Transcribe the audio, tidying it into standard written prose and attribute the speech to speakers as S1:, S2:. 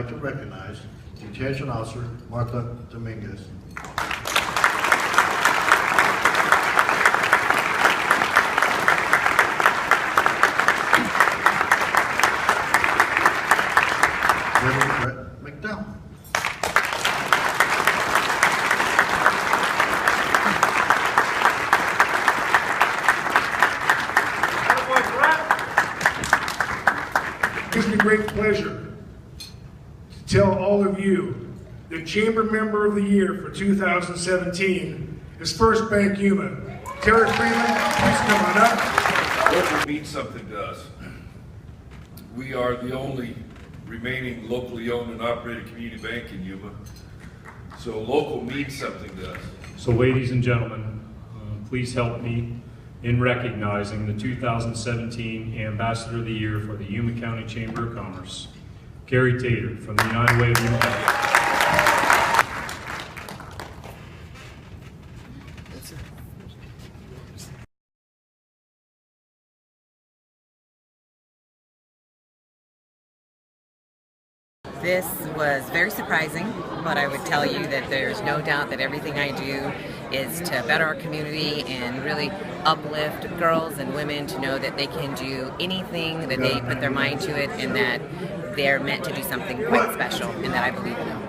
S1: like to recognize Detention Officer Martha Dominguez. Reverend Brett McDowell.
S2: It gives me great pleasure to tell all of you that Chamber Member of the Year for 2017 is First Bank Yuma. Terry Freeman, please come on up.
S3: Local means something to us. We are the only remaining locally owned and operated community bank in Yuma. So local means something to us.
S4: So ladies and gentlemen, please help me in recognizing the 2017 Ambassador of the Year for the Yuma County Chamber of Commerce, Carrie Tater from the United Way of Yuma County.
S5: This was very surprising, but I would tell you that there's no doubt that everything I do is to better our community and really uplift girls and women to know that they can do anything that they put their mind to it and that they're meant to do something quite special and that I believe in them.